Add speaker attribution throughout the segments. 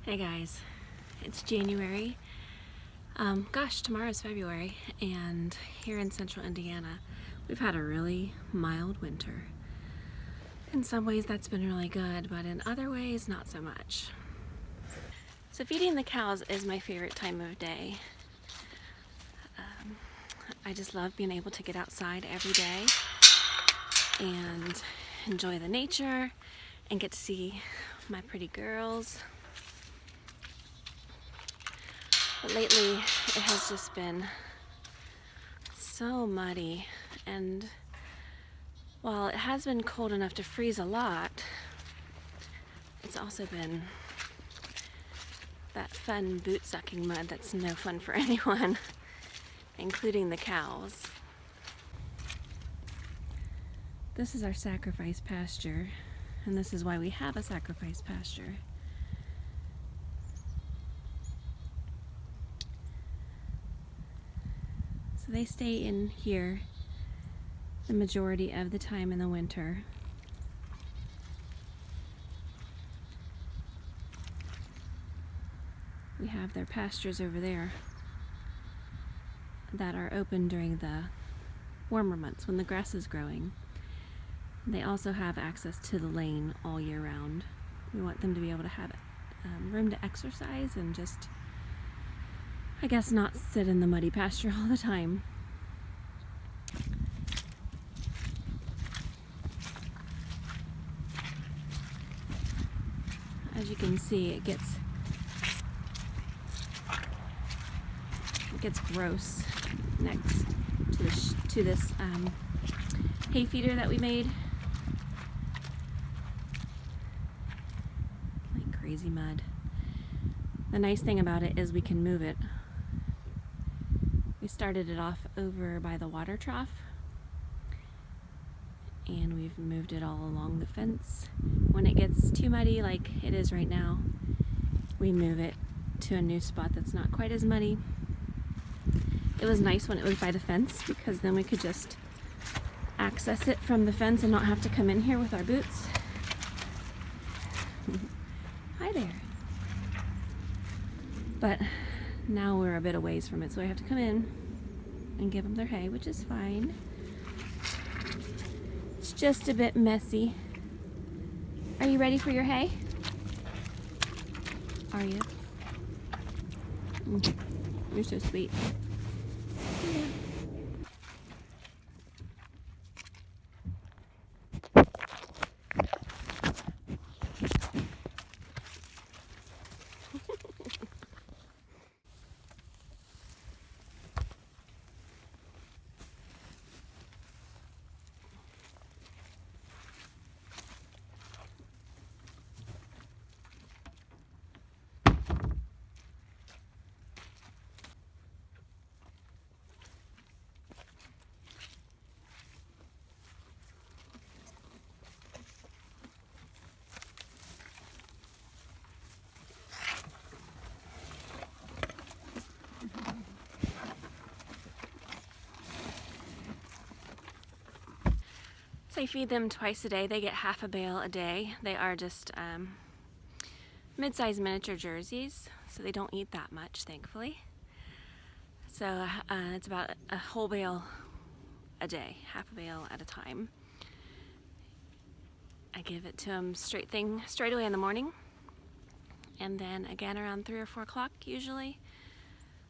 Speaker 1: Hey guys, it's January. Gosh, tomorrow's February, and here in central Indiana, we've had a really mild winter. In some ways that's been really good, but in other ways not so much. So feeding the cows is my favorite time of day. I just love being able to get outside every day and enjoy the nature and get to see my pretty girls. But lately it has just been so muddy, and while it has been cold enough to freeze a lot, it's also been that fun boot sucking mud that's no fun for anyone, including the cows. This is our sacrifice pasture, and this is why we have a sacrifice pasture. So they stay in here the majority of the time in the winter. We have their pastures over there that are open during the warmer months when the grass is growing. They also have access to the lane all year round. We want them to be able to have room to exercise and just, I guess, not sit in the muddy pasture all the time. As you can see, it gets gross next to this hay feeder that we made. Like crazy mud. The nice thing about it is we can move it. We started it off over by the water trough, and we've moved it all along the fence. When it gets too muddy like it is right now, we move it to a new spot that's not quite as muddy. It was nice when it was by the fence because then we could just access it from the fence and not have to come in here with our boots. Hi there. But now we're a bit a ways from it, so I have to come in and give them their hay, which is fine. It's just a bit messy. Are you ready for your hay? Are you? You're so sweet. Yeah. I feed them twice a day. They get half a bale a day. They are just mid-sized miniature jerseys, so they don't eat that much, thankfully. So it's about a whole bale a day, half a bale at a time. I give it to them straight away in the morning, and then again around 3 or 4 o'clock usually.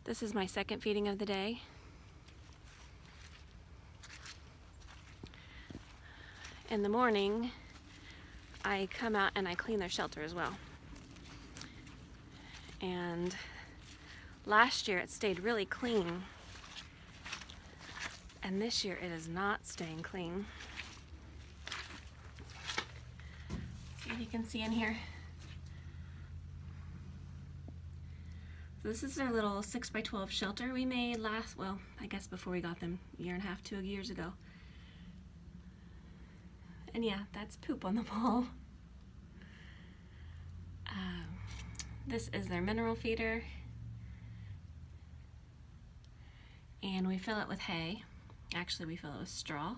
Speaker 1: This is my second feeding of the day. In the morning, I come out and I clean their shelter as well. And last year it stayed really clean, and this year it is not staying clean. See if you can see in here. So this is their little 6x12 shelter we made I guess before we got them, a year and a half, 2 years ago. And yeah, that's poop on the wall. This is their mineral feeder. And we fill it with hay. Actually, we fill it with straw.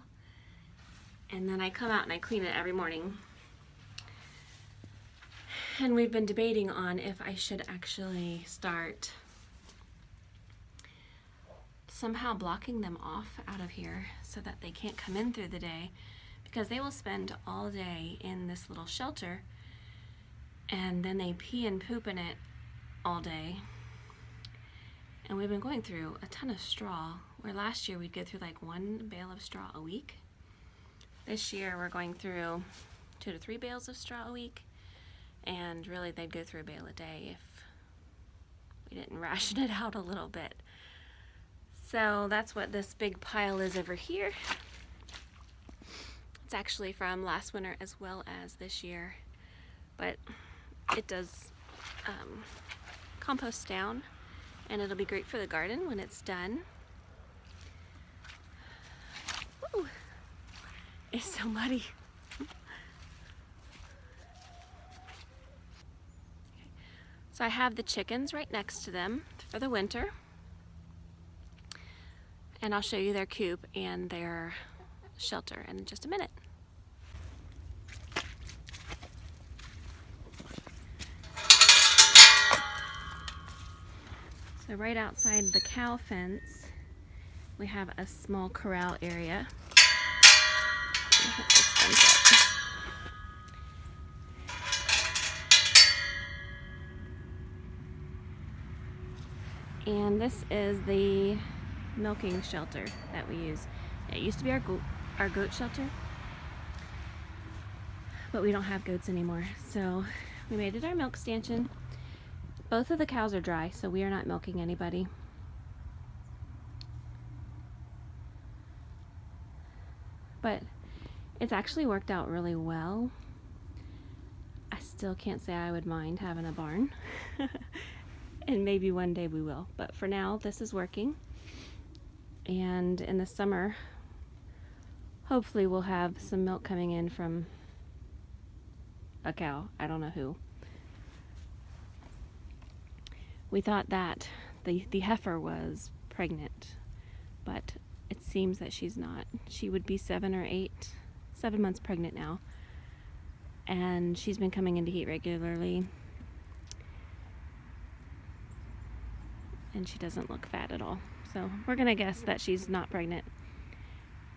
Speaker 1: And then I come out and I clean it every morning. And we've been debating on if I should actually start somehow blocking them off out of here so that they can't come in through the day, because they will spend all day in this little shelter and then they pee and poop in it all day. And we've been going through a ton of straw, where last year we'd go through like 1 bale of straw a week. This year we're going through 2 to 3 bales of straw a week, and really they'd go through a bale a day if we didn't ration it out a little bit. So that's what this big pile is over here. It's actually from last winter as well as this year, but it does compost down, and it'll be great for the garden when it's done. Ooh, it's so muddy. So I have the chickens right next to them for the winter, and I'll show you their coop and their shelter in just a minute. So right outside the cow fence, we have a small corral area. And this is the milking shelter that we use. It used to be our goat shelter, but we don't have goats anymore. So we made it our milk stanchion. Both of the cows are dry, so we are not milking anybody. But it's actually worked out really well. I still can't say I would mind having a barn. And maybe one day we will. But for now, this is working. And in the summer, hopefully we'll have some milk coming in from a cow. I don't know who. We thought that the heifer was pregnant, but it seems that she's not. She would be 7 months pregnant now, and she's been coming into heat regularly, and she doesn't look fat at all. So we're gonna guess that she's not pregnant.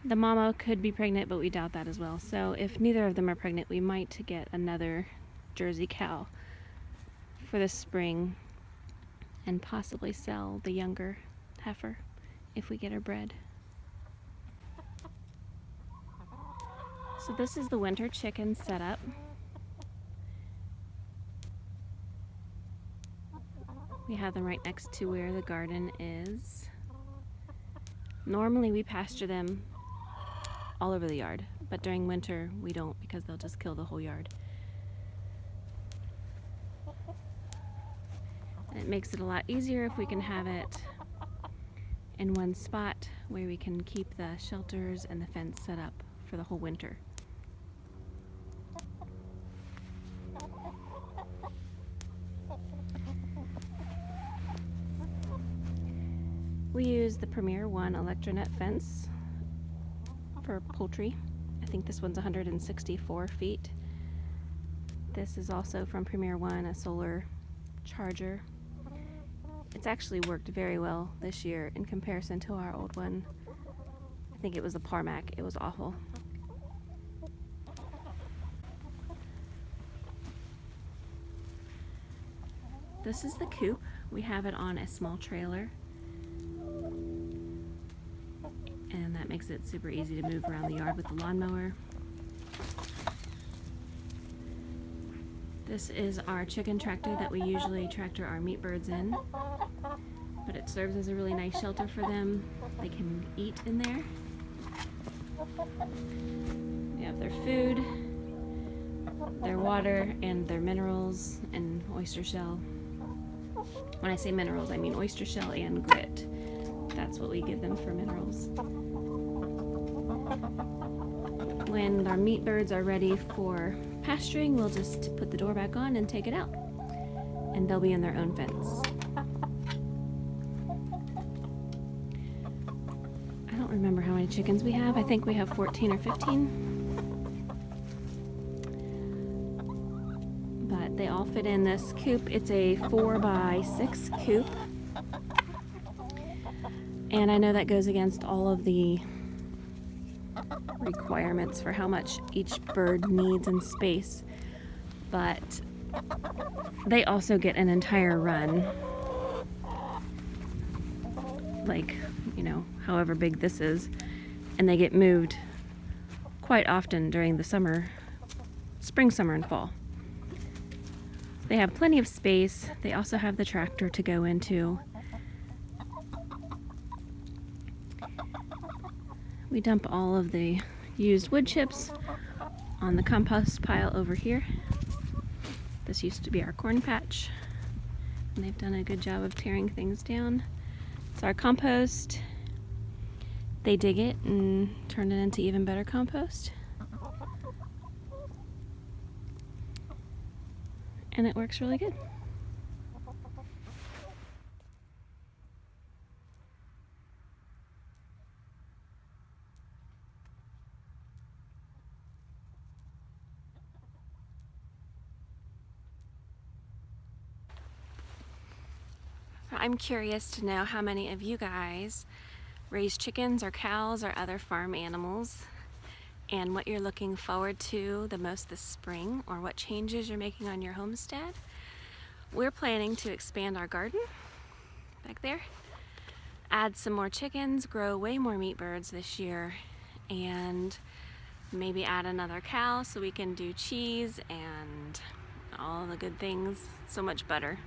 Speaker 1: The mama could be pregnant, but we doubt that as well. So if neither of them are pregnant, we might get another Jersey cow for the spring, and possibly sell the younger heifer if we get her bred. So this is the winter chicken setup. We have them right next to where the garden is. Normally we pasture them all over the yard, but during winter we don't, because they'll just kill the whole yard. It makes it a lot easier if we can have it in one spot where we can keep the shelters and the fence set up for the whole winter. We use the Premier One Electronet fence for poultry. I think this one's 164 feet. This is also from Premier One, a solar charger. It's actually worked very well this year in comparison to our old one. I think it was the Parmac. It was awful. This is the coop. We have it on a small trailer, and that makes it super easy to move around the yard with the lawnmower. This is our chicken tractor that we usually tractor our meat birds in, but it serves as a really nice shelter for them. They can eat in there. They have their food, their water, and their minerals and oyster shell. When I say minerals, I mean oyster shell and grit. That's what we give them for minerals. When our meat birds are ready for pasturing, we'll just put the door back on and take it out, and they'll be in their own fence. I don't remember how many chickens we have. I think we have 14 or 15. But they all fit in this coop. It's a 4x6 coop. And I know that goes against all of the requirements for how much each bird needs in space, but they also get an entire run, like, you know, however big this is, and they get moved quite often during the summer, spring, summer, and fall. They have plenty of space. They also have the tractor to go into. We dump all of the used wood chips on the compost pile over here. This used to be our corn patch, and they've done a good job of tearing things down. It's our compost. They dig it and turn it into even better compost. And it works really good. I'm curious to know how many of you guys raise chickens or cows or other farm animals, and what you're looking forward to the most this spring, or what changes you're making on your homestead. We're planning to expand our garden back there, add some more chickens, grow way more meat birds this year, and maybe add another cow so we can do cheese and all the good things, so much butter.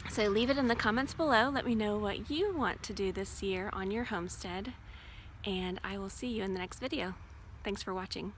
Speaker 1: So leave it in the comments below. Let me know what you want to do this year on your homestead, and I will see you in the next video. Thanks for watching.